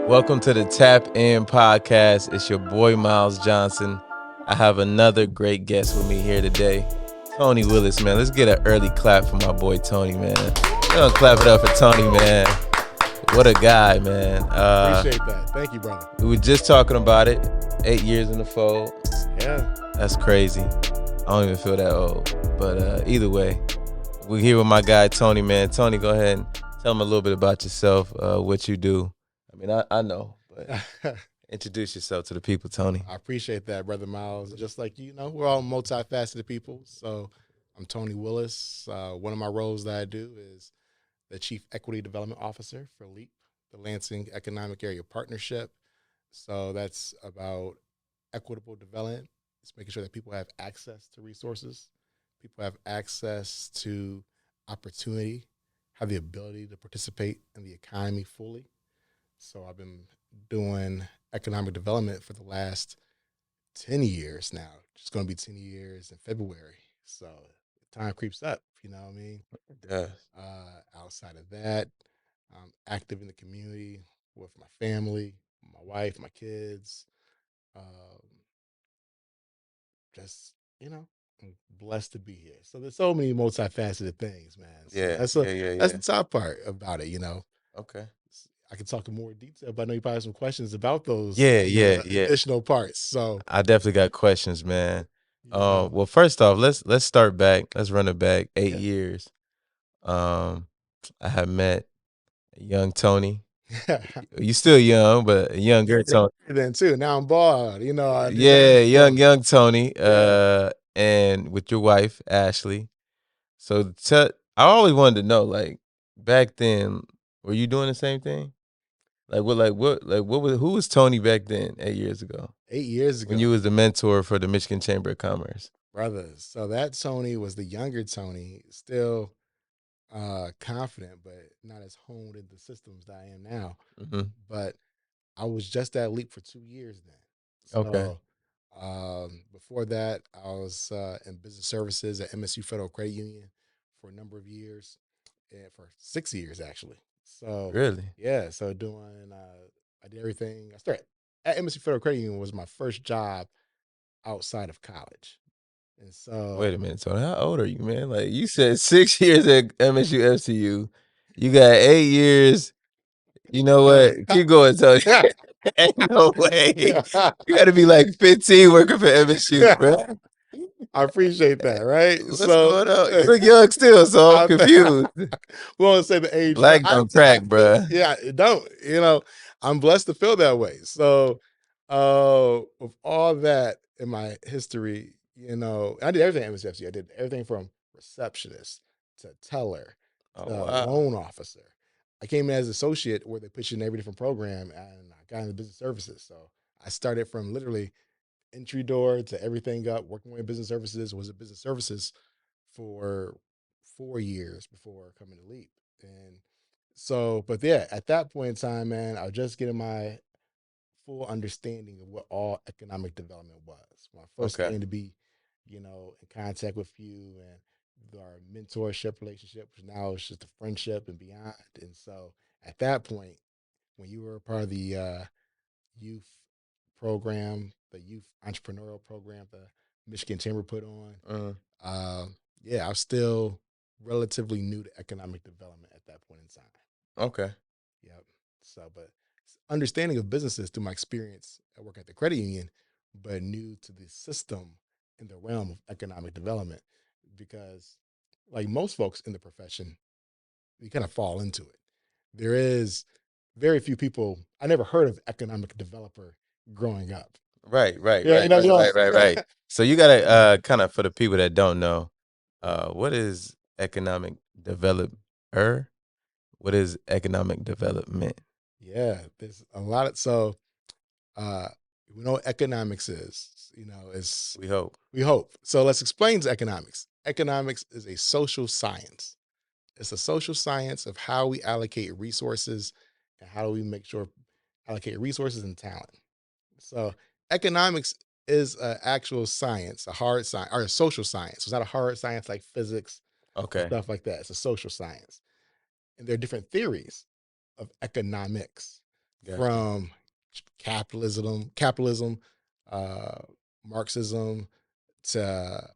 Welcome to the Tap In Podcast. It's your boy Miles Johnson. I have another great guest with me here today, Tony Willis, man. Let's get an early clap for my boy Tony, man. We're gonna clap it up for Tony, man. What a guy, man. Appreciate that. Thank you, brother. We were just talking about it. 8 years in the fold. Yeah. That's crazy. I don't even feel that old. But either way, we're here with my guy Tony, man. Tony, go ahead and tell him a little bit about yourself, what you do. I mean, I know, but introduce yourself to the people, Tony. I appreciate that, brother Miles. Just like we're all multifaceted people. So I'm Tony Willis. One of my roles that I do is the Chief Equity Development Officer for LEAP, the Lansing Economic Area Partnership. So that's about equitable development. It's making sure that people have access to resources, people have access to opportunity, have the ability to participate in the economy fully. So I've been doing economic development for the last 10 years now. It's going to be 10 years in February. So time creeps up, you know what I mean? It does. Outside of that, I'm active in the community with my family, my wife, my kids. I'm blessed to be here. So there's so many multifaceted things, man. So that's the top part about it, Okay. I can talk in more detail, but I know you probably have some questions about those additional parts. So I definitely got questions, man. Well, first off, let's start back. Let's run it back 8 years. I have met a young Tony. You still young, but a younger Tony. Then too. Now I'm bald. Young Tony. Yeah. And with your wife Ashley. So I always wanted to know, like, back then, were you doing the same thing? Who was Tony back then 8 years ago? 8 years ago. When you was the mentor for the Michigan Chamber of Commerce. Brothers. So that Tony was the younger Tony, still confident, but not as honed in the systems that I am now. Mm-hmm. But I was just at LEAP for 2 years then. So, okay. Before that, I was in business services at MSU Federal Credit Union for a number of years, and for 6 years actually. So really, yeah. So I did everything. I started at MSU Federal Credit Union was my first job outside of college, and so wait a minute, Tony. How old are you, man? Like you said, 6 years at MSU FCU. You got 8 years. You know what? Keep going, Tony. Ain't no way. You got to be like 15 working for MSU, bro. I appreciate that, right? What's going on? You look young still, so I'm confused. We won't say the age. Black don't crack, bro. Yeah, it don't. I'm blessed to feel that way. So, with all that in my history, I did everything at MSFC. I did everything from receptionist to teller to loan officer. I came in as an associate where they pitched in every different program, and I got into business services. So I started from literally entry door to everything up, working with business services, was at business services for 4 years before coming to LEAP. And so, but yeah, at that point in time, man, I was just getting my full understanding of what all economic development was. When I first came to be, in contact with you and our mentorship relationship, which now is just a friendship and beyond. And so at that point, when you were a part of the youth program, the youth entrepreneurial program the Michigan Chamber put on. I was still relatively new to economic development at that point in time. Okay. Yep. So, but understanding of businesses through my experience at work at the credit union, but new to the system in the realm of economic development, because like most folks in the profession, we kind of fall into it. There is very few people. I never heard of economic developer growing up. Right. So you gotta kind of, for the people that don't know, what is economic developer? What is economic development? Yeah, there's a lot of we know what economics is. It's We hope. So let's explain economics. Economics is a social science. It's a social science of how we allocate resources and how do we make sure allocate resources and talent. So economics is an actual science, a hard science, or a social science. It's not a hard science like physics, stuff like that. It's a social science. And there are different theories of economics. Got you. from capitalism, uh, Marxism to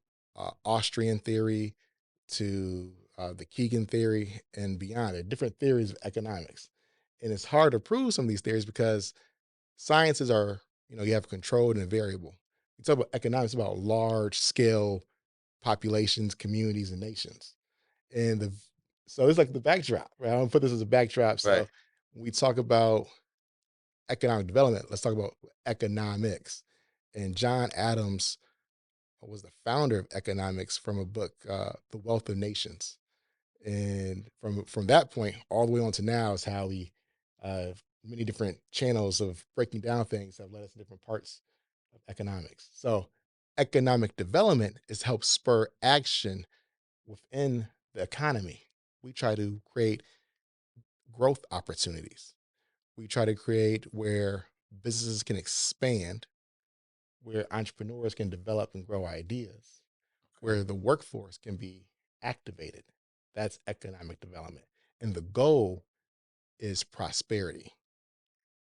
Austrian theory to the Keegan theory and beyond. There are different theories of economics, and it's hard to prove some of these theories because sciences are, you have controlled and variable. You talk about economics about large scale populations, communities, and nations. And so it's like the backdrop, right? I'm gonna put this as a backdrop. Right. So when we talk about economic development, let's talk about economics. And John Adams was the founder of economics from a book, The Wealth of Nations. And from that point all the way on to now is how we many different channels of breaking down things have led us to different parts of economics. So economic development is help spur action within the economy. We try to create growth opportunities. We try to create where businesses can expand, where entrepreneurs can develop and grow ideas, where the workforce can be activated. That's economic development. And the goal is prosperity.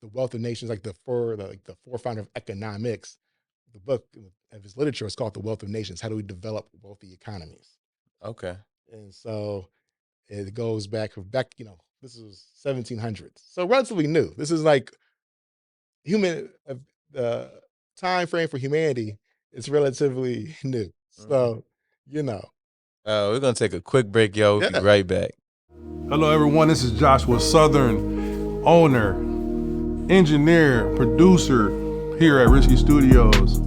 The Wealth of Nations, like the forefounder of economics, the book of his literature is called The Wealth of Nations. How do we develop wealthy economies? Okay. And so it goes back, this is 1700s. So relatively new. This is like the time frame for humanity is relatively new. Mhm. So, you know, We're gonna take a quick break, yo. We'll be yeah. right back. Hello, everyone. This is Joshua Southern, owner, engineer, producer here at Risky Studios.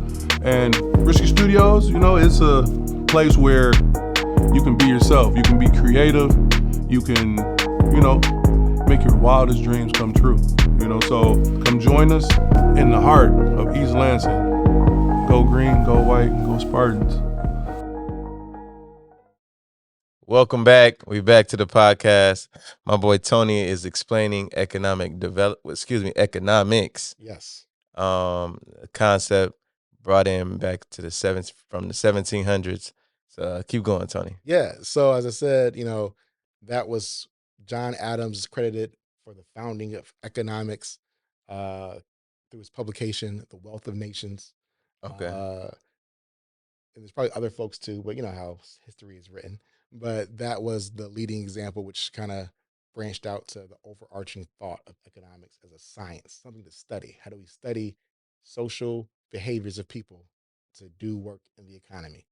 And Risky Studios, it's a place where you can be yourself. You can be creative. You can, make your wildest dreams come true. So come join us in the heart of East Lansing. Go green, go white, go Spartans. Welcome back. We're back to the podcast. My boy Tony is explaining economics. Yes. Concept brought in back to from the 1700s. So keep going, Tony. Yeah. So as I said, that was John Adams credited for the founding of economics through his publication, The Wealth of Nations. Okay. Uh, and there's probably other folks too, but you know how history is written. But that was the leading example, which kind of branched out to the overarching thought of economics as a science, something to study. How do we study social behaviors of people to do work in the economy?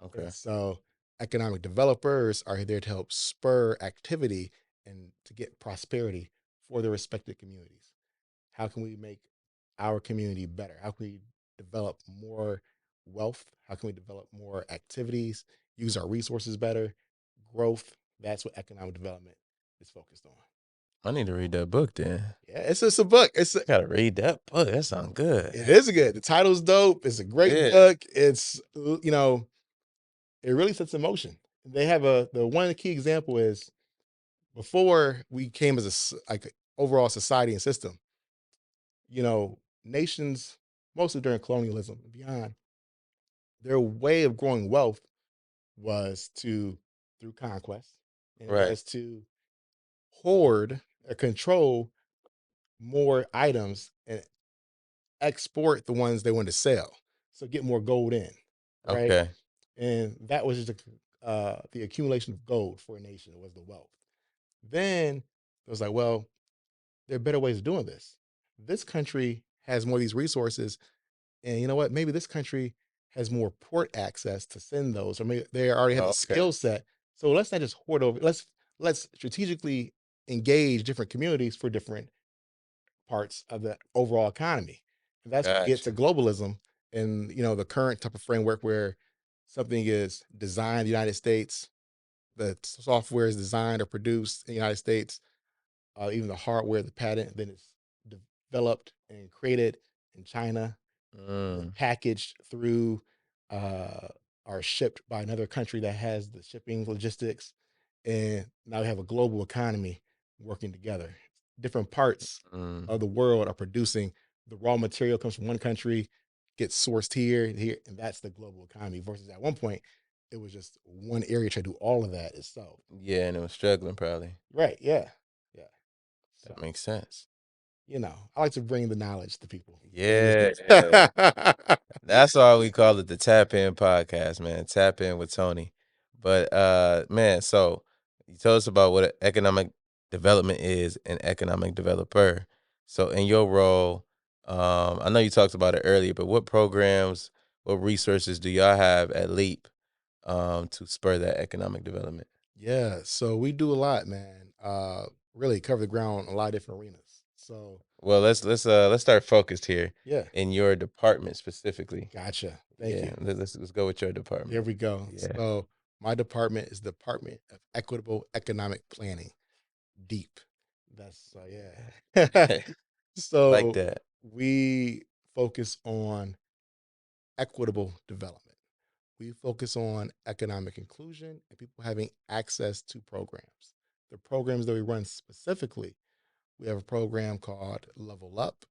Okay. And so economic developers are there to help spur activity and to get prosperity for their respective communities. How can we make our community better? How can we develop more wealth? How can we develop more activities, use our resources better? Growth, that's what economic development is focused on. I need to read that book then. Yeah, it's just a book. I gotta read that book. That sounds good. It is good. The title's dope. It's a great Yeah. book. It really sets in motion. They have the one key example is before we came as like overall society and system, nations, mostly during colonialism and beyond, their way of growing wealth was through conquest, and it Right. was to hoard or control more items and export the ones they wanted to sell. So get more gold in, right? Okay. And that was just the accumulation of gold for a nation was the wealth. Then it was like, well, there are better ways of doing this. This country has more of these resources, and you know what? Maybe this country has more port access to send those, or maybe they already have the Okay. skill set. So let's not just hoard over. Let's strategically engage different communities for different parts of the overall economy. And that's where we get to Gotcha. globalism and the current type of framework where something is designed in the United States, the software is designed or produced in the United States, even the hardware, the patent, then it's developed and created in China, and then Mm, packaged through uh, or shipped by another country that has the shipping logistics. And now we have a global economy working together. Different parts mm. of the world are producing the raw material comes from one country, gets sourced here, and that's the global economy. Versus at one point, it was just one area trying to do all of that itself. Yeah, and it was struggling probably. Right? Yeah, yeah. So That makes sense. I like to bring the knowledge to people. Yeah. That's why we call it the Tap In Podcast, man. Tap in with Tony. But man, so you told us about what economic development is, an economic developer. So in your role, I know you talked about it earlier, but what programs, what resources do y'all have at Leap to spur that economic development? Yeah, so we do a lot, man. Really cover the ground in a lot of different arenas. So Well, let's start focused here yeah, in your department specifically. gotcha. Thank Yeah, you. let's go with your Here department. we go. Yeah. So my department is the Department of Equitable Economic Planning. Deep. That's yeah. Like So that. we focus on equitable development. We focus on economic inclusion and people having access to programs. The programs that we run specifically, we have a program called Level Up,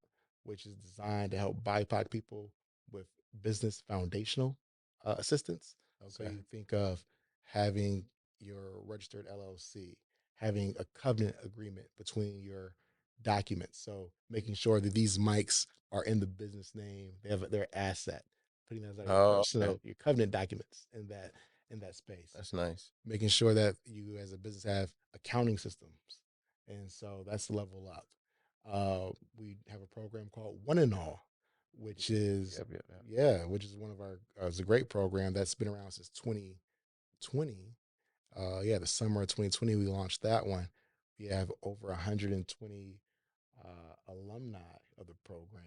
which is designed to help BIPOC people with business foundational assistance. So Okay. you think of having your registered LLC, having a covenant agreement between your documents. So making sure that these mics are in the business name, they have their asset, putting those on your Oh, okay. personal, your covenant documents in that space. That's nice. Making sure that you as a business have accounting systems, and so that's Level Up. We have a program called One and All, which is Yep. yeah, which is one of our it's a great program that's been around since 2020. Yeah, the summer of 2020 we launched that one. We have over 120 alumni of the program.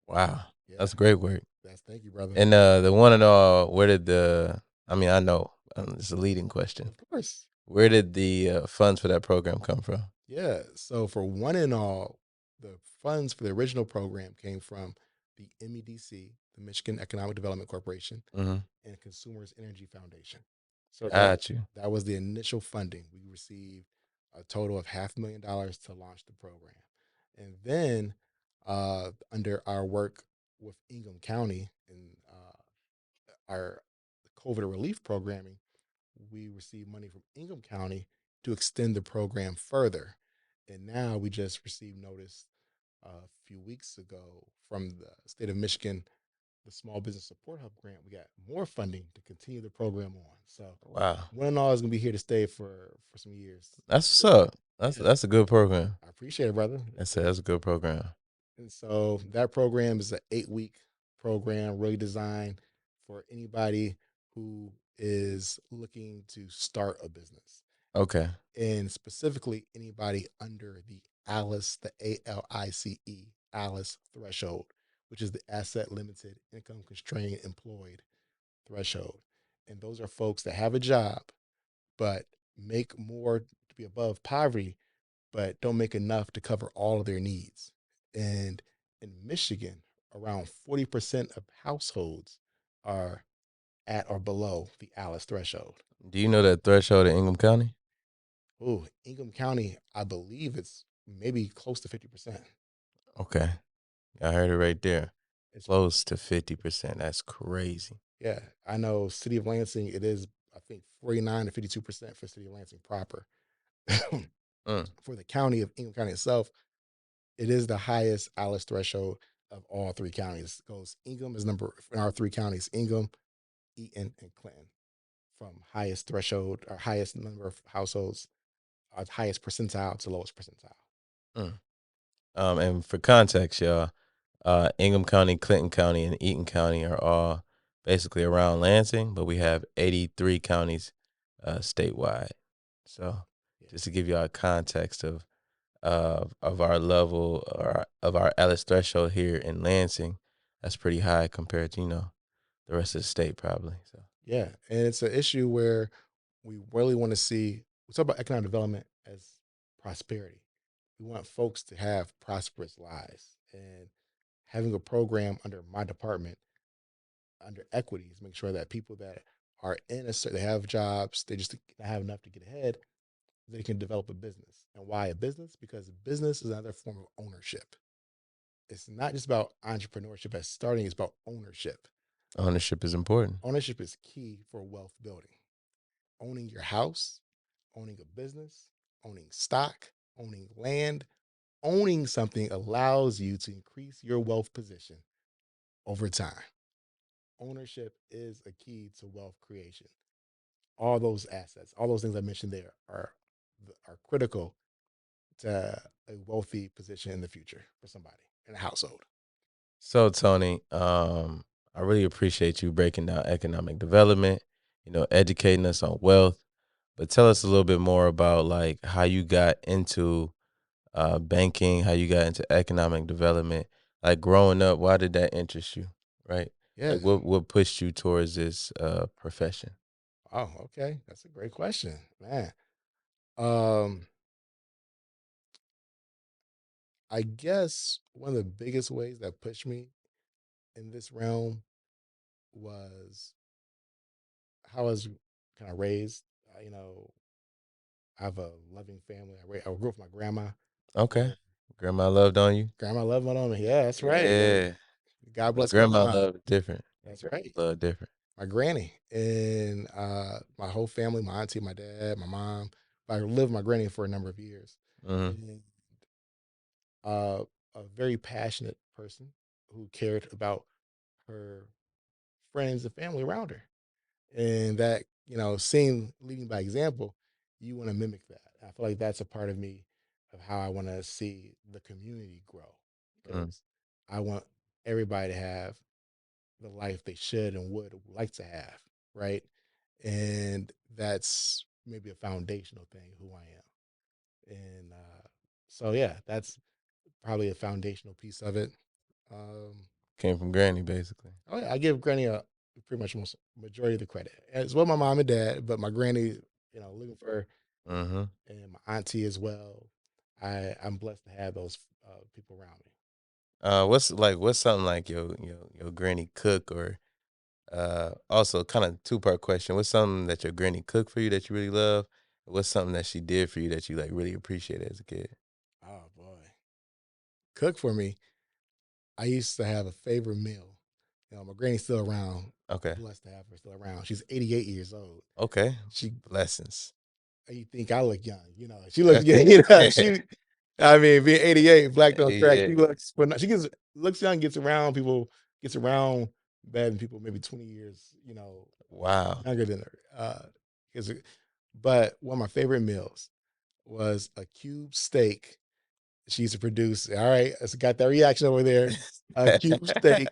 Wow. Yeah, That's great work. thank you, brother. And the one and all, where did I mean, I know it's a leading question. Of course. Where did the funds for that program come from? Yeah. So for One and All, the funds for the original program came from the MEDC, the Michigan Economic Development Corporation, Mm-hmm. and Consumers Energy Foundation. So Got you. that was the initial funding. We received a total of $500,000 to launch the program. And then under our work with Ingham County and our COVID relief programming, we received money from Ingham County to extend the program further. And now we just received notice a few weeks ago from the state of Michigan, the Small Business Support Hub grant. We got more funding to continue the program on. So Wow. One and All is going to be here to stay for some years. That's what's up. Yeah. That's a good program. I appreciate it, brother. That's a good program. And so that program is an 8-week program, really designed for anybody who is looking to start a business. Okay. And specifically anybody under the ALICE, the ALICE threshold, which is the asset limited income constrained employed threshold. And those are folks that have a job, but make more to be above poverty, but don't make enough to cover all of their needs. And in Michigan, around 40% of households are at or below the ALICE threshold. Do you know that threshold in Ingham County? Oh, Ingham County, I believe it's maybe close to 50%. Okay. I heard it right there. It's Close to 50%. That's crazy. Yeah, I know City of Lansing, it is, I think, 49 to 52% for City of Lansing proper. For the county of Ingham County itself, it is the highest ALICE threshold of all three counties. It goes Ingham is number in our three counties, Ingham, Eaton, and Clinton, from highest threshold or highest number of households, highest percentile to lowest percentile. And for context, y'all, Ingham County, Clinton County, and Eaton County are all basically around Lansing, but we have 83 counties statewide. So just to give y'all a context of our level or of our ALICE threshold here in Lansing, that's pretty high compared to the rest of the state probably. So Yeah, and it's an issue where we really want to see. We talk about economic development as prosperity. We want folks to have prosperous lives, and having a program under my department under equities, make sure that people that are in a certain, they have jobs, they just have enough to get ahead, they can develop a business. And why a business? Because business is another form of ownership. It's not just about entrepreneurship as starting, it's about ownership. ownership is important. Ownership is key for wealth building. Owning your house, owning a business, owning stock, owning land, owning something allows you to increase your wealth position over time. Ownership is a key to wealth creation. All those assets, all those things I mentioned there are critical to a wealthy position in the future for somebody in a household. So Tony, I really appreciate you breaking down economic development, educating us on wealth. But tell us a little bit more about like how you got into banking, how you got into economic development. Like growing up, why did that interest you? Right? Yeah. Like what pushed you towards this profession? Oh, okay. That's a great question, man. Um, I guess one of the biggest ways that pushed me in this realm was how I was kind of raised. I have a loving family. I grew up with my grandma. Okay. Grandma loved on you? Grandma loved my mom. Yeah, that's right. Yeah. God But bless my grandma mom. loved different. That's Grandma right. loved different. My granny and my whole family, my auntie, my dad, my mom. I lived with my granny for a number of years. Hmm. And uh, a very passionate person who cared about her friends and family around her. And that, seeing leading by example, you want to mimic that. I feel like that's a part of me of how I want to see the community grow Mm. because I want everybody to have the life they should and would like to have, right? And that's maybe a foundational thing who I am. And so, yeah, that's probably a foundational piece of it. Um, Came from granny, basically. oh yeah, I give Granny a pretty much most majority of the credit, as well my mom and dad, but my granny, looking for her, Mm-hmm. and my auntie as well. I'm blessed to have those people around me. What's something like your granny cook or also kind of two-part question. What's something that your granny cooked for you that you really love? What's something that she did for you that you like really appreciated as a kid? Oh boy, cook for me. I used to have a favorite meal. My granny's still around. Okay. Blessed to have her still around. She's 88 years old. Okay. She, Blessings. you think I look young? She looks young. I mean, being 88, black don't crack. Yeah. Looks young, gets around people, gets around better than people maybe 20 years, Wow. younger than her. 'Cause but one of my favorite meals was a cube steak she used to produce. All right, it's got that reaction over there. A cube steak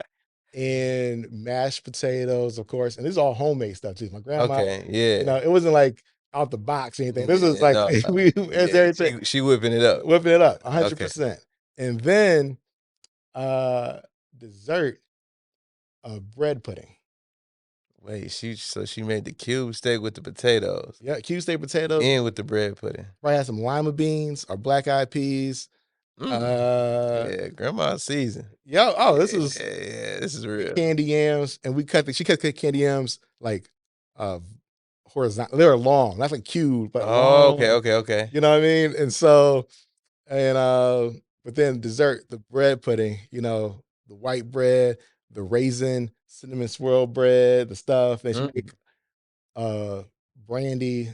and mashed potatoes, of course. And this is all homemade stuff too. My grandma, Okay. Yeah. it wasn't like out the box or anything. This was Yeah. like No. it's Yeah. everything, She whipping it up. whipping it up, Okay. 100%. And then uh dessert of bread pudding. Wait. She made the cube steak with the potatoes Yeah, cube steak potatoes. and with the bread pudding. Probably had some lima beans or black eyed peas. Mm. Uh Yeah. Grandma's season. this is Yeah. This is real. candy yams, and she cut the candy yams like uh horizontal. They were long, not like cube, but Oh. long. Okay. Okay. Okay. You know what I mean? And so, and but then dessert, the bread pudding. The white bread, the raisin, cinnamon swirl bread, the stuff. Then she Mm. make uh brandy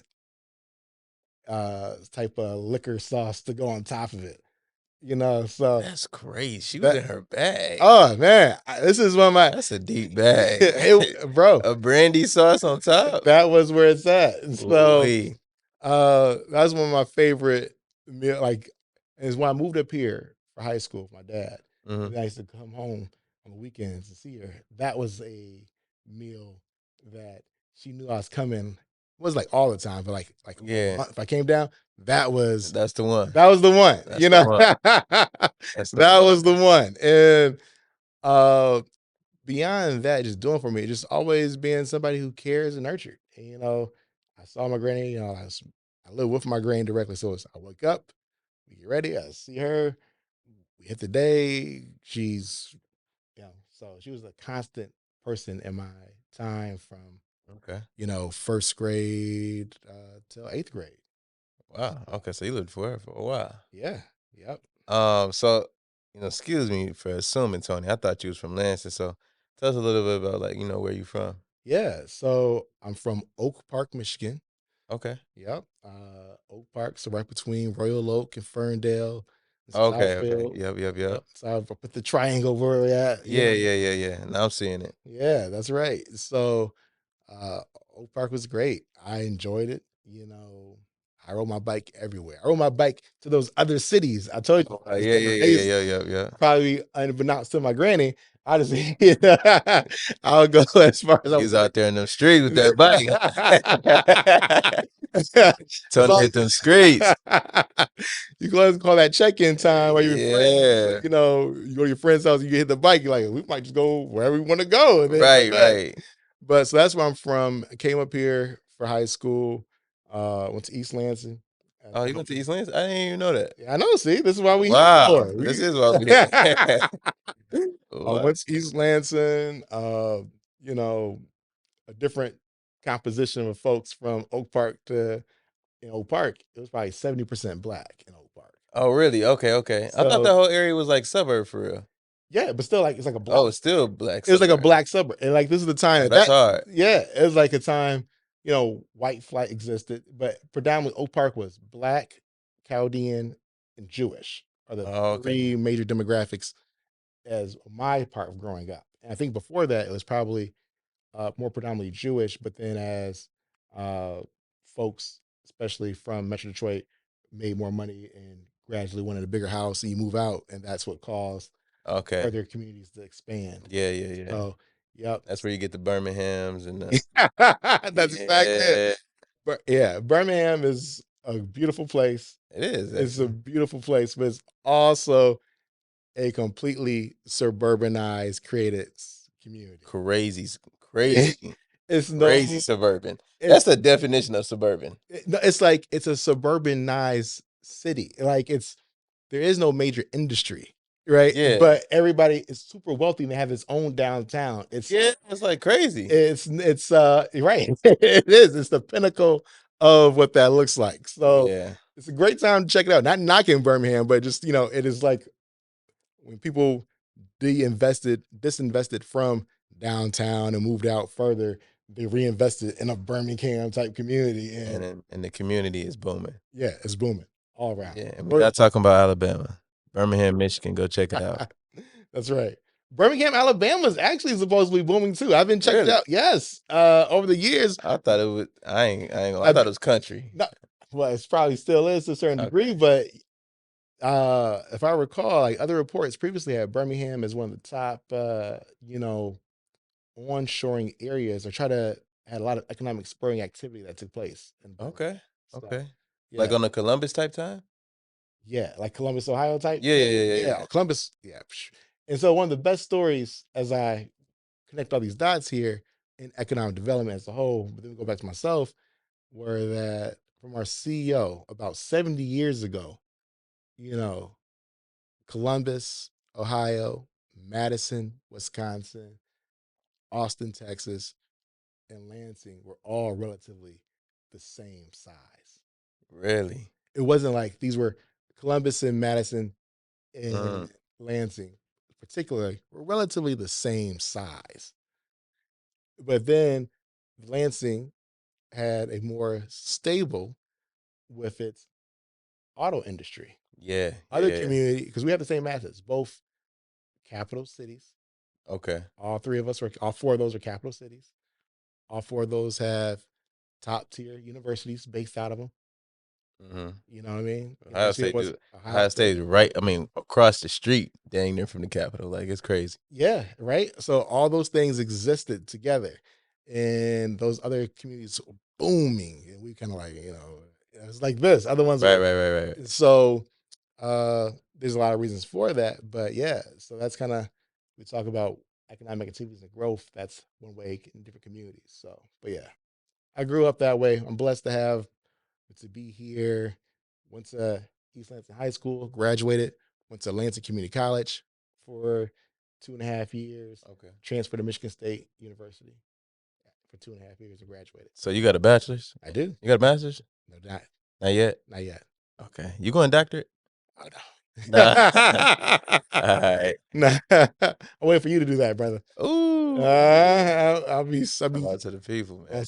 type of liquor sauce to go on top of it. So That's crazy. She was that in her bag. oh man, this is one of my That's a deep bag. bro. A brandy sauce on top. That was where it's at. And so Ooh-wee. that's one of my favorite meal. Like, is when I moved up here for high school with my dad. Mhm. And I used to come home on the weekends to see her. That was a meal that she knew I was coming. It was like all the time, but like Yeah. if I came down, that was That's the one. that was the one. That's the one. That's the That one. was the one. And uh beyond that, just doing for me, just always being somebody who cares and nurtured. And, I saw my granny, I live with my granny directly. So I wake up, we get ready, I see her, we hit the day. So she was a constant person in my time from, Okay. first grade till eighth grade. Wow. Okay. So you lived for her for a while. Yeah. Yep. So excuse me for assuming, Tony. I thought you was from Lansing. So tell us a little bit about like, where you from. Yeah. So I'm from Oak Park, Michigan. Okay. Yep. Oak Park, so right between Royal Oak and Ferndale. It's Okay. Southfield. Yep. So I put the triangle where we're at. Yeah. Now I'm seeing it. Yeah, that's right. So Oak Park was great. I enjoyed it. I rode my bike everywhere. I rode my bike to those other cities. I told you. Yeah. Probably unbeknownst to my granny. I just, I'll go as far as I He's out there in them streets with that bike. Tony hit them streets. You go call that check-in time where Yeah. you go to your friend's house, you hit the bike, you're like, we might just go wherever we want to go. And then Right. But so that's where I'm from. I came up here for high school. Went to East Lansing. Oh, you went to East Lansing? I didn't even know that. Yeah, I know. See, this is why we Wow. here. This is why we here. I went to East Lansing. A different composition of folks from Oak Park to in Oak Park. It was probably 70% Black in Oak Park. Oh, really? Okay. I thought that whole area was like suburb for real. Yeah, but still, like it's like a block. Oh, it's still black. It was like a black suburb, and like this is the time that's hard. Yeah, it was like a time white flight existed, but predominantly Oak Park was Black, Chaldean, and Jewish are the three major demographics as my part of growing up. And I think before that it was probably more predominantly Jewish, but then as folks, especially from Metro Detroit, made more money and gradually wanted a bigger house, and you move out, and that's what caused further communities to expand. Yeah. So, yep. That's where you get the Birminghams and that's exactly it. But yeah, Birmingham is a beautiful place. It is. It's a beautiful place, but it's also a completely suburbanized, created community. Crazy. It's crazy suburban. That's the definition of suburban. It's like it's a suburbanized city. Like there is no major industry. Right. Yeah. But everybody is super wealthy and they have its own downtown. It's like crazy. It's right. It is. It's the pinnacle of what that looks like. So it's a great time to check it out. Not knocking Birmingham, but just, it is like when people disinvested from downtown and moved out further, they reinvested in a Birmingham type community. And the community is booming. Yeah, it's booming all around. Yeah, and we're not talking about Alabama. Birmingham, Michigan, go check it out. That's right. Birmingham, Alabama is actually supposedly booming too. I've been checked out. Yes. Over the years. I thought it was I thought it was country. No, well, it probably still is to a certain degree, but if I recall, like other reports previously had Birmingham as one of the top onshoring areas, or had a lot of economic spurring activity that took place. Okay. Like on the Columbus type time? Yeah, like Columbus, Ohio type. Yeah. Columbus, yeah. And so one of the best stories as I connect all these dots here in economic development as a whole, but then we go back to myself, were that from our CEO about 70 years ago, Columbus, Ohio, Madison, Wisconsin, Austin, Texas, and Lansing were all relatively the same size. Really? It wasn't like these were Columbus and Madison and Lansing, particularly, were relatively the same size. But then Lansing had a more stable with its auto industry. Yeah. Other community, because we have the same assets, both capital cities. Okay. All four of those are capital cities. All four of those have top tier universities based out of them. Mm-hmm. You know what I mean? Ohio State is right. I mean, across the street, dang near from the Capitol. Like, it's crazy. Yeah, right. So all those things existed together, and those other communities were booming, and we kind of like, it's like this. Other ones, right. So there's a lot of reasons for that, but yeah. So that's kind of, we talk about economic activities and growth. That's one way in different communities. So, but yeah, I grew up that way. I'm blessed to be here. Went to East Lansing High School, graduated, went to Lansing Community College for 2.5 years. Okay. Transferred to Michigan State University for 2.5 years and graduated. So you got a bachelor's? I do. You got a master's? No, not yet. Not yet. Okay. You going doctorate? Oh, no. Nah. All right. Nah. I'm waiting for you to do that, brother. Ooh. I'll be to the people, man.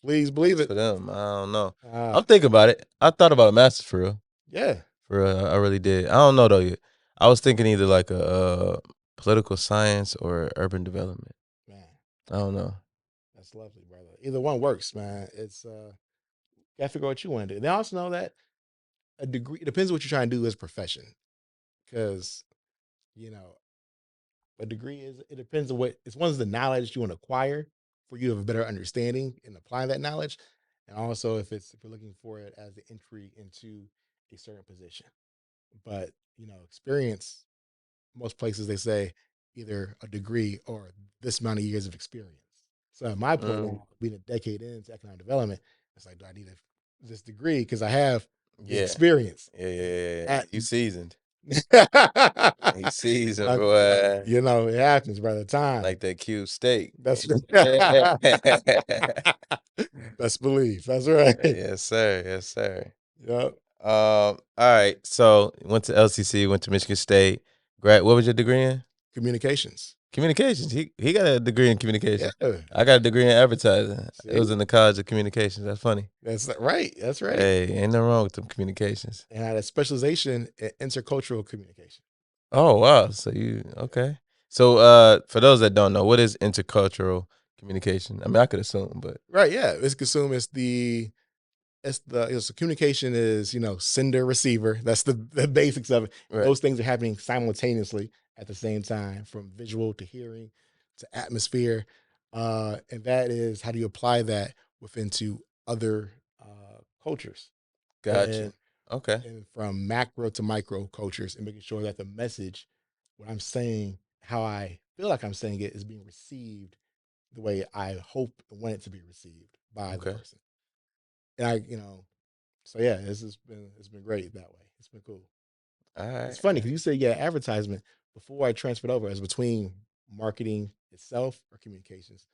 Please believe it. For them, I don't know. I'm thinking about it. I thought about a master's for real. Yeah. For real, I really did. I don't know though yet. I was thinking either like a political science or urban development. Man, I don't know. that's lovely, brother. Either one works, man. It's gotta figure out what you want to do. They also know that a degree, it depends on what you're trying to do as a profession. Because, you know, a degree is, it depends on what, it's one of the knowledge you want to acquire for you to have a better understanding and apply that knowledge. And also if you're looking for it as the entry into a certain position. But, experience, most places they say either a degree or this amount of years of experience. So at my point, being a decade into economic development, it's like, do I need this degree? Because I have the experience. Yeah. You seasoned. You seasoned, it boy. happens by the time. Like that cube steak. That's best believe. That's right. Yes, sir. Yes, sir. Yep. All right. So went to LCC, went to Michigan State. What was your degree in? Communications. Communications. He got a degree in communications. Yeah. I got a degree in advertising. See? It was in the College of Communications. That's funny. That's right. That's right. Hey, ain't nothing wrong with them communications. And I had a specialization in intercultural communication. Oh wow. So okay. So for those that don't know, what is intercultural communication? I mean, I could assume, but Right, yeah. It's consume communication is, sender receiver. That's the basics of it. Right. Those things are happening simultaneously at the same time, from visual to hearing to atmosphere. And that is, how do you apply that into other cultures? gotcha. Okay. And from macro to micro cultures, and making sure that the message, what I'm saying, how I feel like I'm saying it, is being received the way I hope and want it to be received by the person. And so yeah, it's been great that way. It's been cool. All right. It's funny because you say advertisement. Before I transferred over, as between marketing itself or communications.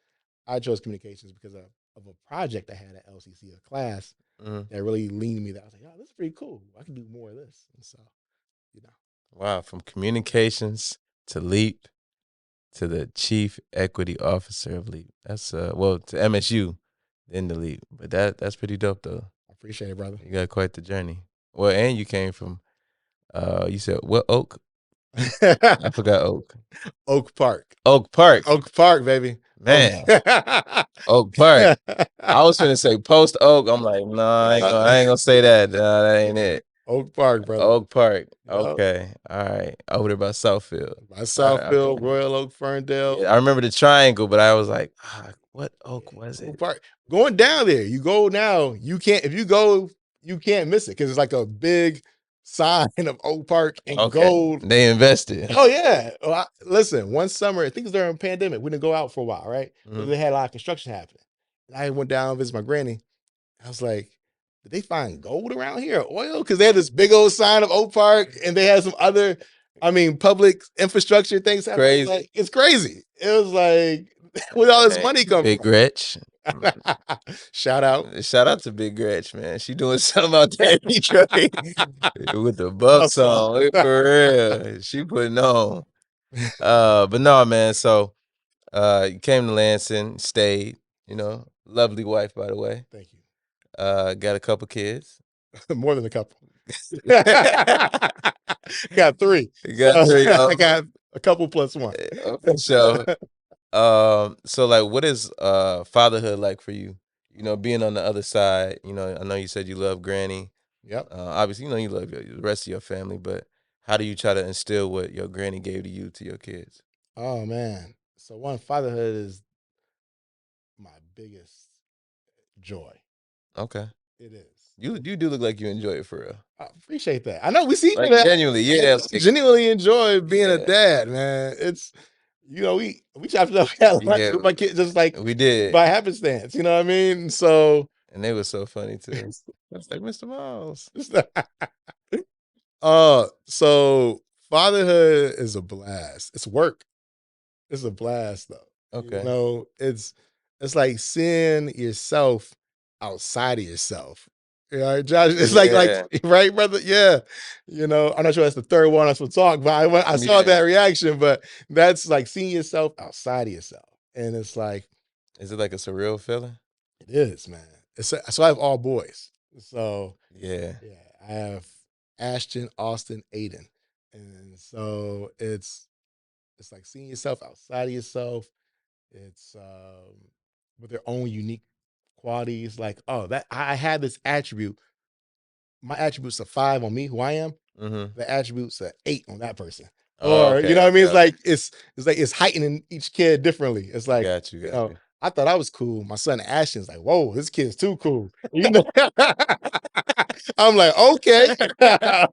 I chose communications because of a project I had at LCC, a class that really leaned me. That I was like, oh, this is pretty cool. I can do more of this. And so, Wow, from communications to LEAP to the chief equity officer of LEAP. That's to MSU, then the LEAP. But that's pretty dope though. I appreciate it, brother. You got quite the journey. Well, and you came from you said what, Oak? I forgot Oak. Oak Park. Oak Park. Oak Park, baby. Man. Oak Park. I was gonna say Post Oak. I'm like, no, I ain't gonna say that. That ain't it. Oak Park, brother. Oak Park. Okay. All right. Over there by Southfield. By Southfield, okay. Royal Oak, Ferndale. Yeah, I remember the triangle, but I was like, what Oak was it? Oak Park. Going down there, you go now. If you go, you can't miss it because it's like a big sign of Oak Park in gold. They invested. Oh yeah. Well, listen, one summer, I think it was during the pandemic, we didn't go out for a while, right? They had a lot of construction happening. And I went down and visited my granny. I was like, did they find gold around here, or oil? Because they had this big old sign of Oak Park, and they had some other, public infrastructure things happening. Crazy. It's crazy. It was like, where all this money come Big from? Gretch. Shout out to Big Gretch, man. She doing something out there in Detroit with the Bucks on. For real. She putting on. But no, man. So you came to Lansing, stayed, lovely wife, by the way. Thank you. Got a couple kids. More than a couple. Got three. Got three. I got a couple plus one. For sure. So like, what is fatherhood like for you? Being on the other side. I know you said you love Granny. Yep. Obviously, you love the rest of your family, but how do you try to instill what your Granny gave to you to your kids? Oh man. So fatherhood is my biggest joy. Okay. It is. You do look like you enjoy it for real. I appreciate that. I know we see like, that. Genuinely, yeah. Genuinely enjoy being a dad, man. It's we chopped it up with my kids just like we did by happenstance. You know what I mean? So and they were so funny too. It's like Mr. Miles. So fatherhood is a blast. It's work. It's a blast though. Okay. It's like seeing yourself outside of yourself. Josh, it's like right, brother? Yeah. I'm not sure that's the third one I should talk, but I saw that reaction, but that's like seeing yourself outside of yourself. And it's like, is it like a surreal feeling? It is, man. So I have all boys. So yeah, I have Ashton, Austin, Aiden. And so it's like seeing yourself outside of yourself. It's with their own unique qualities. Like, oh, that I had this attribute. My attribute's a 5 on me, who I am. Mm-hmm. The attribute's a 8 on that person. Oh, Or okay, you know what I mean? okay, It's like it's heightening each kid differently. It's like, got you, you got know, you. I thought I was cool. My son Ashton's like, whoa, this kid's too cool. You know, I'm like, okay. Yeah,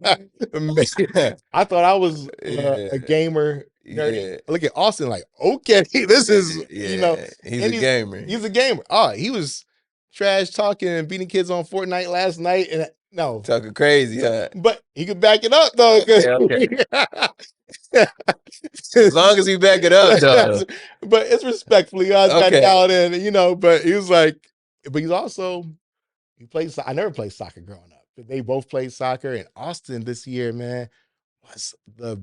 I thought I was yeah, a gamer, nerdy. yeah, I look at Austin like, okay, this is, you know, yeah. He's and a gamer. he's a gamer. Oh, he was trash talking and beating kids on Fortnite last night. And no, Talking crazy, huh? but he could back it up though. Okay. As long as he back it up, though. But it's respectfully, I got Okay. down and you know, but he was like, but he's also he plays. I never played soccer growing up, but they both played soccer. And Austin this year, man, was the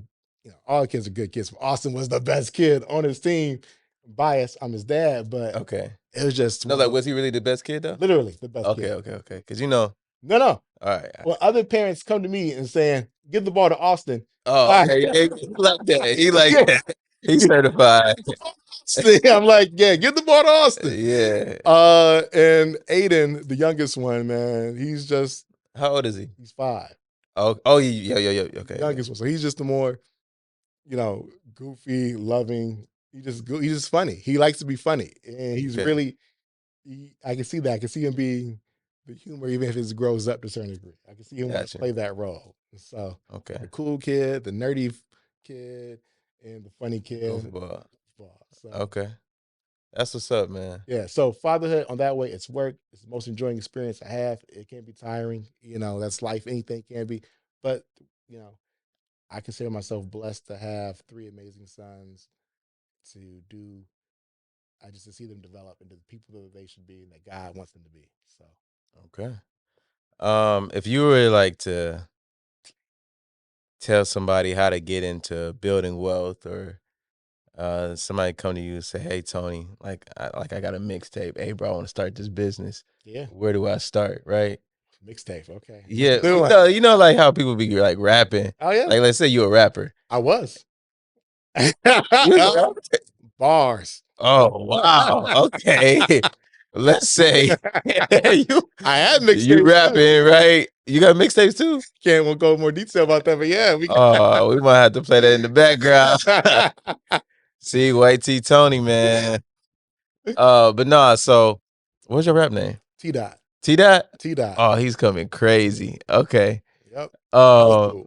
all the kids are good kids. Austin was the best kid on his team. Biased, I'm his dad, but Okay. it was just No, like, was he really the best kid, though? literally the best Okay, kid. okay, okay. Because, you know, No. all right. When other parents come to me and saying, "Give the ball to Austin," Oh, okay. He like that. He like that. He's certified. I'm like, yeah, give the ball to Austin. Yeah. And Aiden, the youngest one, man, he's just How old is he? he's 5. Oh, yeah. Okay. Youngest one. So he's just the more, goofy, loving. He's just funny. He likes to be funny. And he's Yeah. really I can see that. I can see him being the humor, even if it grows up to a certain degree. I can see him want Gotcha. to play that role. So Okay. the cool kid, the nerdy kid, and the funny kid. Goofball. So, Okay. That's what's up, man. yeah. So fatherhood on that way, it's work. It's the most enjoying experience I have. It can be tiring. That's life. Anything can be. But, I consider myself blessed to have 3 amazing sons to do. I just to see them develop into the people that they should be and that God wants them to be. So Okay. If you were like to tell somebody how to get into building wealth, or somebody come to you and say, "Hey, Tony, I got a mixtape. Hey, bro, I want to start this business. yeah, Where do I start?" Right? mixtape. Okay. Yeah, Do it. like how people be like rapping. Oh yeah, Like, let's say you're a rapper. I was. You was a rapper? Bars. Oh wow. Okay. Let's say you I had you mixtapes. rapping, right? You got mixtapes too? We'll go more detail about that, but yeah, we Oh, we might have to play that in the background. See, White T Tony, man. But nah, so what's your rap name? T Dot. T Dot? T Dot. Oh, he's coming crazy. Okay. Yep.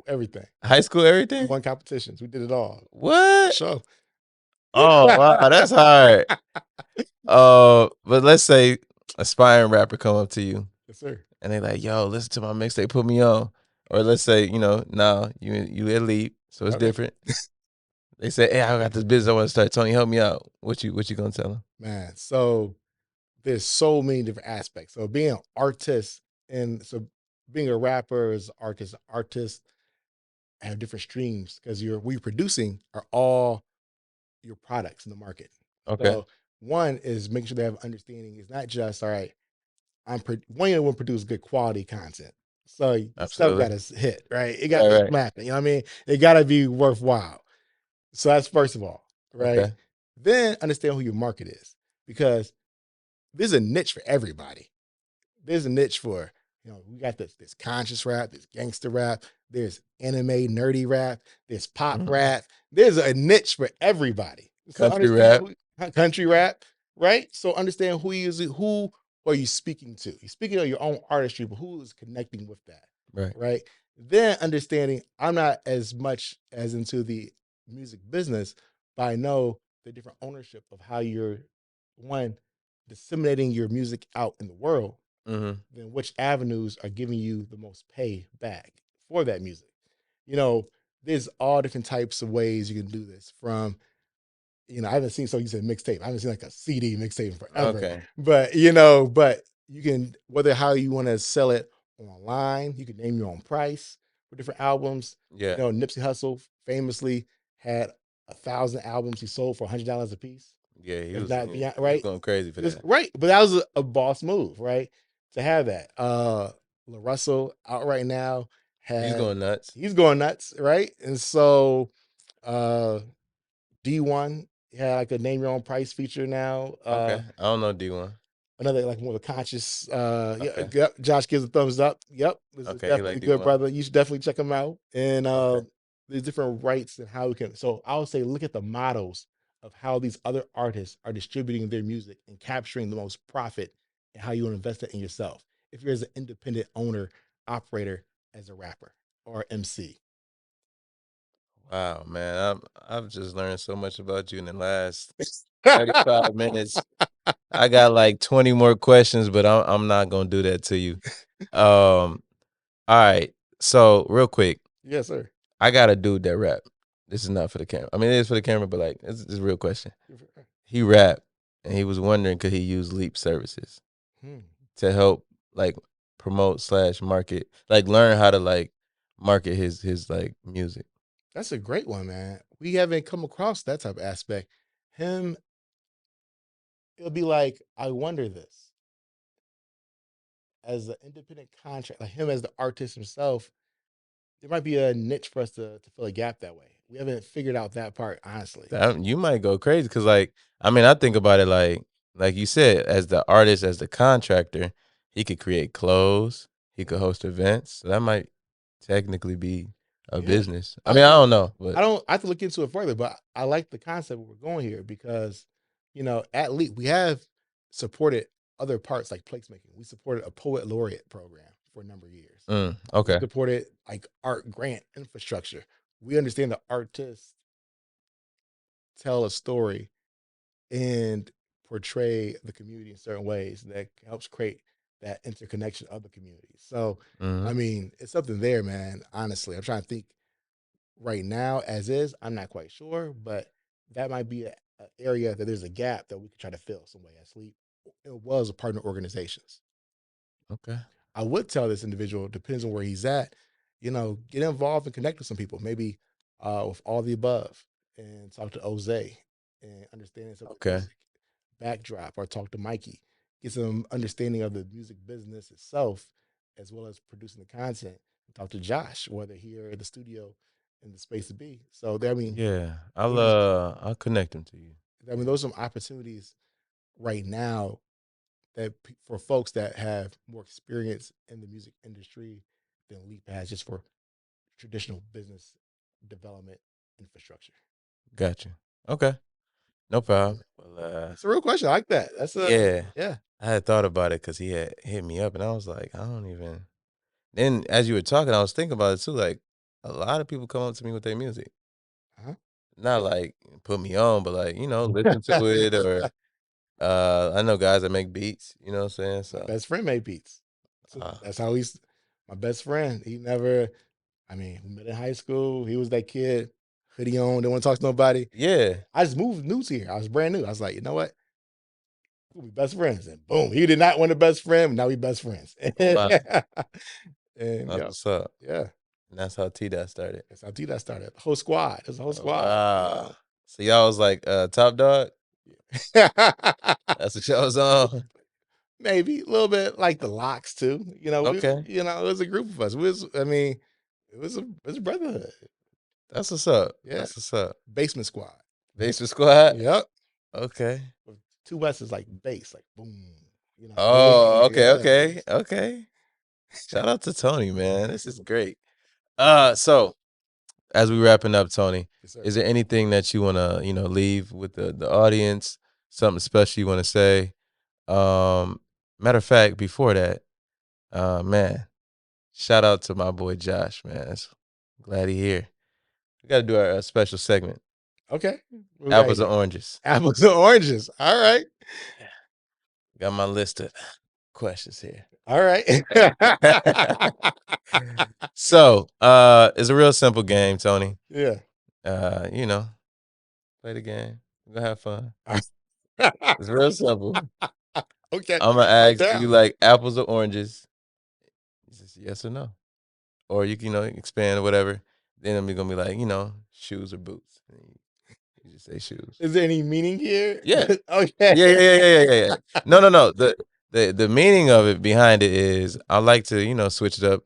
Everything. High school, We everything? won competitions. We did it all. What? Show. Oh, wow, that's hard. But let's say aspiring rapper come up to you Yes, sir. and they like, yo, listen to my mixtape, put me on. Or let's say, no, you elite, so it's Okay. different. They say, hey, I got this business I want to start. Tony, help me out. What you gonna tell them? Man, so there's so many different aspects. So being an artist and so being a rapper is artists have different streams because we producing are all your products in the market. Okay. So one is making sure they have understanding. It's not just all right. One you want to produce good quality content. So stuff got to hit right. It got to smack. You know what I mean? It got to be worthwhile. So that's first of all, right? Okay. Then understand who your market is because there's a niche for everybody. There's a niche for, we got this conscious rap, there's gangster rap, there's anime nerdy rap, there's pop rap. There's a niche for everybody. So country rap, right? So understand who are you speaking to? You're speaking of your own artistry, but who is connecting with that? Right. Then understanding I'm not as much as into the music business, but I know the different ownership of how you're disseminating your music out in the world, then which avenues are giving you the most pay back for that music. There's all different types of ways you can do this from, I haven't seen, so you said mixtape. I haven't seen like a CD mixtape in forever. Okay. But, but you can, how you want to sell it online, you can name your own price for different albums. Yeah. Nipsey Hussle famously had 1,000 albums he sold for $100 a piece. Yeah, he was going crazy for that. Right. But that was a boss move, right? To have that. La Russell out right now had He's going nuts. he's going nuts, right? And so D1 had like a name your own price feature now. Okay. I don't know D1. Another like more of a conscious Okay. yep, Josh gives a thumbs up. Yep, this is Okay, he definitely like a good D1. brother. You should definitely check him out. And Okay. there's different rights and how we can. So I would say look at the models of how these other artists are distributing their music and capturing the most profit, and how you want to invest it in yourself. If you're as an independent owner, operator, as a rapper or MC. Wow, man. I've just learned so much about you in the last 35 minutes. I got like 20 more questions, but I'm not gonna do that to you. All right. So real quick, Yes, sir. I got a dude that rap. This is not for the camera. I mean, it is for the camera, but like it's a real question. He rap, and he was wondering could he use Leap services to help like promote / market, like learn how to like market his like music. That's a great one, man. We haven't come across that type of aspect. Him, it'll be like, I wonder this. As an independent contract, like him as the artist himself, there might be a niche for us to fill a gap that way. We haven't figured out that part, honestly. You might go crazy because, like, I mean, I think about it like you said, as the artist, as the contractor, he could create clothes, he could host events. So that might technically be a business. I mean, I don't know, but I have to look into it further, but I like the concept where we're going here because, at Leap, we have supported other parts like placemaking. We supported a poet laureate program for a number of years. okay. We supported like art grant infrastructure. We understand the artists tell a story and portray the community in certain ways that helps create that interconnection of the community. So, I mean, it's something there, man. Honestly, I'm trying to think right now as is. I'm not quite sure, but that might be an area that there's a gap that we could try to fill some way at Sleep. It was a partner organizations. Okay. I would tell this individual, depends on where he's at, get involved and connect with some people, maybe with all the above, and talk to Oze and understanding some of the music backdrop, or talk to Mikey, get some understanding of the music business itself, as well as producing the content. Talk to Josh, whether here at the studio in the space to be. So there, I mean, Yeah, I'll connect him to you. I mean, those are some opportunities right now that for folks that have more experience in the music industry than Leap has, just for traditional business development infrastructure. Got you. Okay. No problem. Well, It's a real question. I like that. That's yeah. I had thought about it because he had hit me up, and I was like, I don't even. Then as you were talking, I was thinking about it too. Like a lot of people come up to me with their music, not like put me on, but like listen to it, or I know guys that make beats. You know what I'm saying? So My best friend made beats. So that's how he's my best friend. He never, I mean, we met in high school. He was that kid, hoodie on, didn't want to talk to nobody. yeah, I just moved new to here. I was brand new. I was like, you know what? We'll be best friends. And boom, he did not want a best friend. Now we best friends. wow. And That's what's up. yeah. And that's how T-Dot started. That's how T-Dot started. The whole squad. It's a whole squad. Wow. So y'all was like top dog? That's what y'all was on? Maybe a little bit like the Locks too. Okay. It was a group of us. It was a brotherhood. That's what's up. Yeah. That's what's up. Basement squad. Basement squad? Yep. Okay. Two West is like bass, like boom. Oh, okay, Yeah. okay. Shout out to Tony, man. This is great. So as we wrapping up, Tony, Yes, is there anything that you wanna, leave with the audience? Something special you wanna say? Matter of fact, before that, man, shout out to my boy Josh, man. Glad he here. We gotta do our special segment. Okay. Apples or oranges. Apples or oranges. All right. Got my list of questions here. All right. So, it's a real simple game, Tony. Yeah. Play the game. We're gonna have fun. It's real simple. Okay. I'm gonna ask you like apples or oranges. It's just yes or no. Or you can, expand or whatever. Then I'm gonna be like, shoes or boots. You just say shoes. Is there any meaning here? Yeah. Okay. Yeah. No. The meaning of it behind it is I like to, switch it up.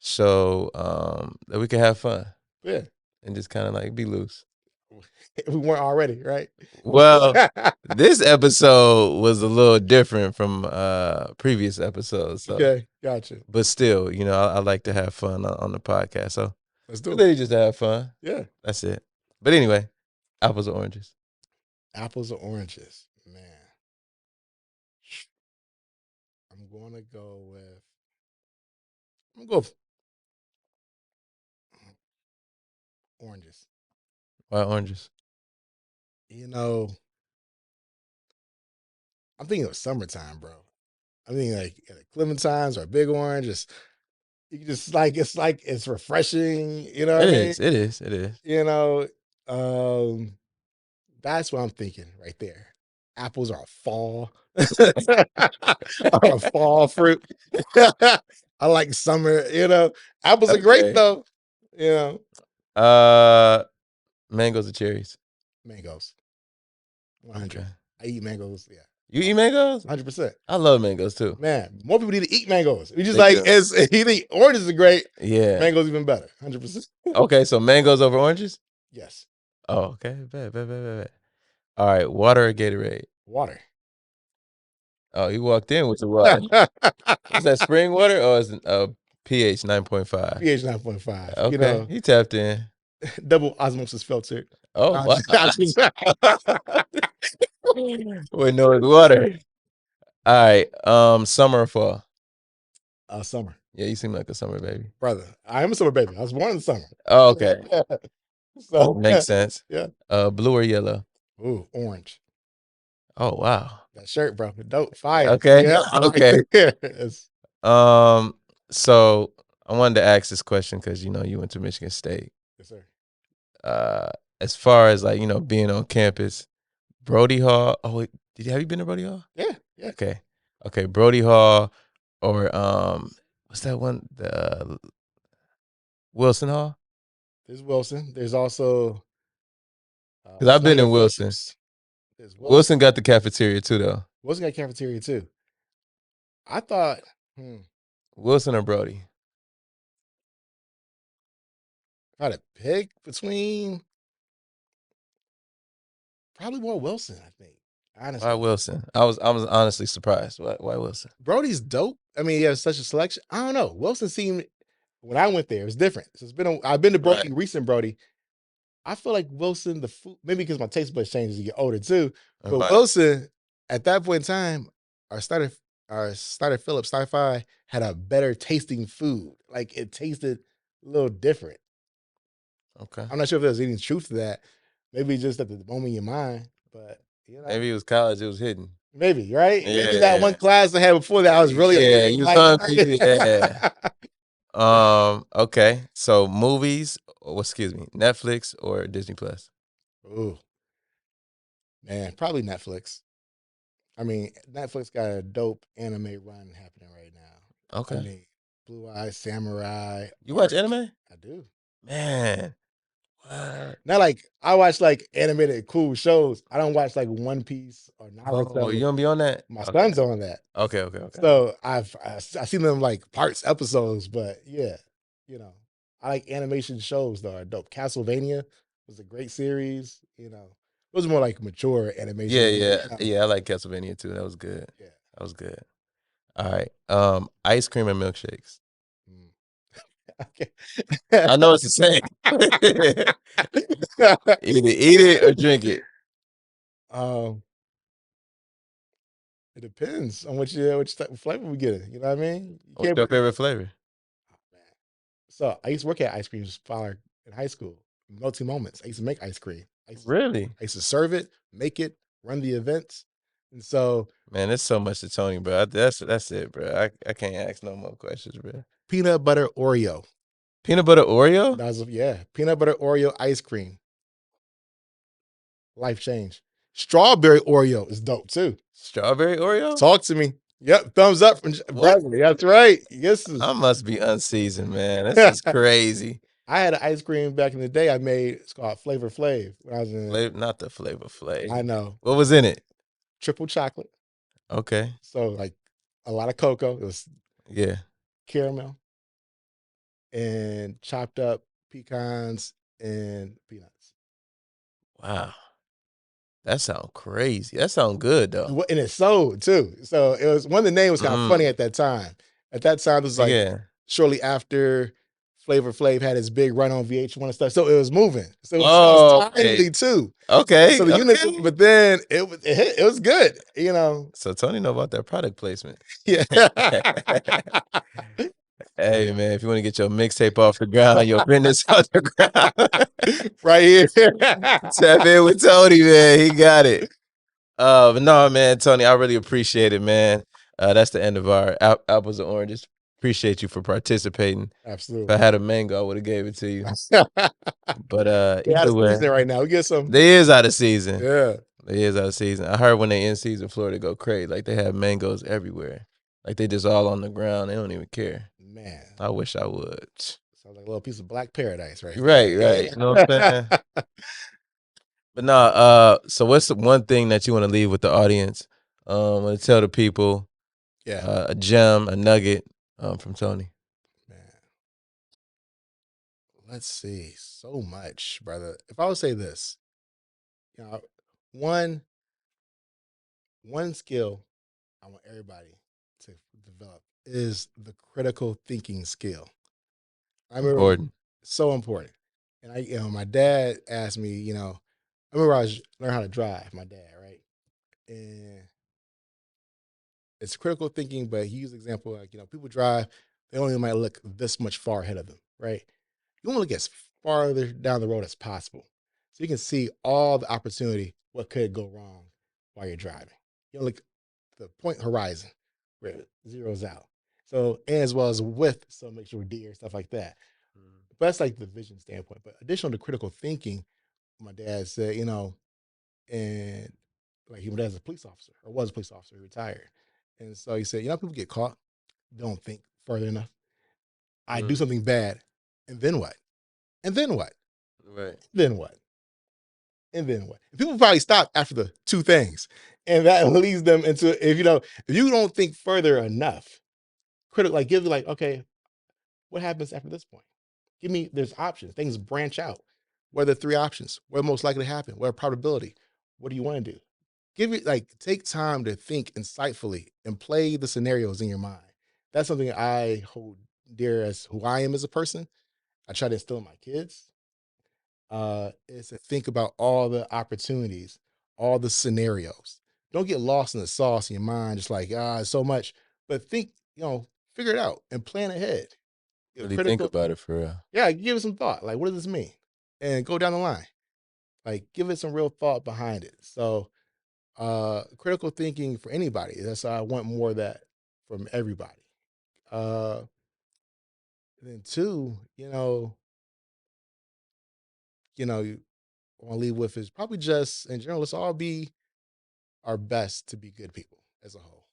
so that we can have fun Yeah. and just kind of like be loose. We weren't already, right? Well, this episode was a little different from previous episodes. So. Okay, gotcha. But still, you know, I like to have fun on the podcast. So Let's do it. really just have fun. Yeah. That's it. But anyway, apples or oranges? Apples or oranges? Man. I'm going to go with oranges. Why oranges? You know, I'm thinking of summertime, bro. I'm thinking like clementines or big oranges. You can just it's refreshing. You know what I mean? It is. You know, that's what I'm thinking right there. Apples are a fall, are a fall fruit. I like summer. You know, apples are great Okay. though. You know, Mangoes or cherries? mangoes. 100. Okay. I eat mangoes. Yeah, You eat mangoes? 100%. I love mangoes too. Man, more people need to eat mangoes. We just They like do. you think oranges are great. Yeah. Mangoes even better. 100%. Okay, so mangoes over oranges? Yes. Oh, okay. Bet. All right, water or Gatorade? Water. Oh, he walked in with the water. Is that spring water or is it pH 9.5? pH 9.5. Okay, You know, he tapped in. double osmosis filtered. Oh, wow. We know it's water. All right, summer or fall? Summer. Yeah, you seem like a summer baby. Brother, I am a summer baby. I was born in the summer. Oh, okay. So Makes sense. Yeah. Blue or yellow? Ooh, orange. Oh, wow. That shirt, bro. Dope. Fire. Okay. Yeah. I like Okay. it. Yes. So I wanted to ask this question because you know you went to Michigan State. Yes, sir. As far as like, you know, being on campus, Brody Hall. Oh, wait, have you been to Brody Hall? Yeah. Yeah. Okay, Brody Hall or what's that one? The Wilson Hall? There's Wilson. There's also Because I've been Snyder in Wilson. Phillips. There's Wilson got the cafeteria too, though. Wilson got cafeteria too. I thought, Wilson or Brody? if I had to pick between, probably more Wilson, I think. Honestly. Why Wilson? I was honestly surprised. Why Wilson? Brody's dope. I mean, he has such a selection. I don't know. Wilson seemed, when I went there, it was different. So I've been to Brody, recent Brody. I feel like Wilson, the food, maybe because my taste buds change as you get older too. But Right. Wilson, at that point in time, our starter Phillips Sci-Fi had a better tasting food. Like it tasted a little different. Okay. I'm not sure if there's any truth to that. Maybe just at the moment in your mind, but you know, Maybe it was college. It was hidden. maybe right. Yeah. Maybe that one class I had before that I was really You was hungry. Yeah. Okay. So movies, or excuse me, Netflix or Disney Plus? Ooh, man, probably Netflix. I mean, Netflix got a dope anime run happening right now. Okay. I mean, Blue Eye Samurai. You watch anime? I do. Man. What? Not like I watch like animated cool shows. I don't watch like One Piece or Naruto. Oh, you gonna be on that? My son's on that. Okay. So I've seen them like parts episodes, but yeah, you know, I like animation shows though. Are dope. Castlevania was a great series. You know, it was more like mature animation. Yeah. I like Castlevania too. That was good. Yeah. That was good. All right. Ice cream and milkshakes. Okay. I know it's the same. Either eat it or drink it. It depends on which type of flavor we get. You know what I mean? What's your favorite flavor? Oh, man. So I used to work at ice cream parlor in high school. Multi Moments. I used to make ice cream. Really? I used to serve it, make it, run the events, and so Man, there's so much to Tony, bro. That's it, bro. I can't ask no more questions, bro. peanut butter Oreo. Peanut butter Oreo? That was peanut butter Oreo ice cream. Life change. Strawberry Oreo is dope too. Strawberry Oreo? Talk to me. Yep, thumbs up from Bradley. That's right. Yes, I must be unseasoned, man. This is crazy. I had an ice cream back in the day I made. It's called Flavor Flav. When I was in Not the Flavor Flav. I know. What was in it? Triple chocolate. Okay. So like a lot of cocoa. It was Yeah. caramel, and chopped up pecans and peanuts. Wow. That sounds crazy. That sounds good though. And it sold too. So it was, one of the names was kind of funny at that time. At that time, it was like shortly after Flavor Flav had his big run on VH1 and stuff. So it was moving. So it was timely too. Okay. So the units, but then it was good, you know. So Tony know about that product placement. Yeah. Hey man, if you want to get your mixtape off the ground, your business off the ground, right here. Tap in with Tony, man. He got it. But no, man, Tony, I really appreciate it, man. That's the end of our apples and oranges. Appreciate you for participating. Absolutely. If I had a mango, I would have gave it to you. But out of season right now. We get some. They is out of season. Yeah. They is out of season. I heard when they in season, Florida go crazy. Like they have mangoes everywhere. Like they just all on the ground. They don't even care. Man. I wish I would. Sounds like a little piece of black paradise, right? Right. You know what I'm saying? But no, so what's the one thing that you want to leave with the audience? Want to tell the people a gem, a nugget from Tony? Man. Let's see. So much, brother. If I would say this, you know, one skill I want everybody to develop is the critical thinking skill. I remember Important. So important. And my dad asked me, I remember I was learning how to drive, my dad, right? And it's critical thinking, but he used an example like, people drive, they only might look this much far ahead of them, right? You want to look as farther down the road as possible. So you can see all the opportunity, what could go wrong while you're driving. You look the point horizon where it zeroes out. So, and as well as width, so make sure deer, stuff like that. But that's like the vision standpoint. But additional to critical thinking, my dad said, and like he was a police officer, or was a police officer, he retired. And so he said, people get caught, don't think further enough. I do something bad, and then what? And then what? Right. Then what? And then what? And people probably stop after the two things. And that leads them into, if you don't think further enough, give me okay, what happens after this point? There's options. Things branch out. What are the three options? What are most likely to happen? What are probability? What do you want to do? Take time to think insightfully and play the scenarios in your mind. That's something I hold dear as who I am as a person. I try to instill in my kids. Is to think about all the opportunities, all the scenarios. Don't get lost in the sauce in your mind, just like, so much. But think, figure it out and plan ahead. Really think about it for real. Yeah, give it some thought. Like, what does this mean? And go down the line. Like, give it some real thought behind it. So, critical thinking for anybody. That's I want more of that from everybody. And then two, you want to leave with is probably just in general. Let's all be our best to be good people as a whole.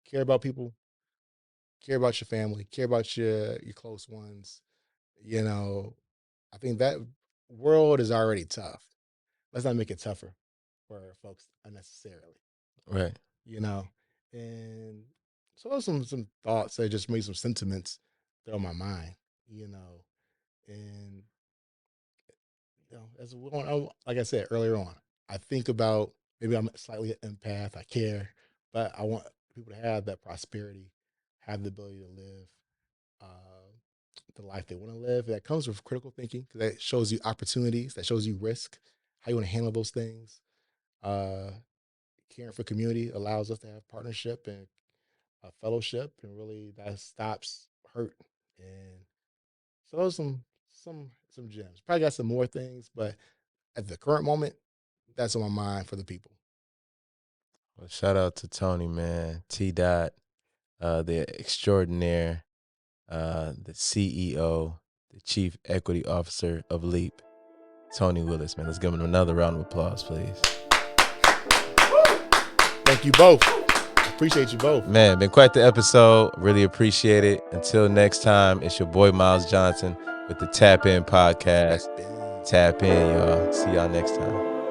Care about people. Care about your family. Care about your close ones. I think that world is already tough. Let's not make it tougher for folks unnecessarily. Right. And so those are some thoughts that just made some sentiments that are on my mind, and as like I said earlier on, I think about maybe I'm slightly an empath. I care, but I want people to have that prosperity, have the ability to live the life they want to live. That comes with critical thinking because that shows you opportunities, that shows you risk, how you want to handle those things. Caring for community allows us to have partnership and a fellowship, and really that stops hurt. And so those are some gems. Probably got some more things, but at the current moment, that's on my mind for the people. Well, shout out to Tony, man. T. Dot, the extraordinaire, the CEO, the Chief Equity Officer of Leap, Tony Willis, man. Let's give him another round of applause, please. Thank you both. Appreciate you both. Man, been quite the episode. Really appreciate it. Until next time, it's your boy Miles Johnson with the Tap In Podcast. Tap in, y'all. See y'all next time.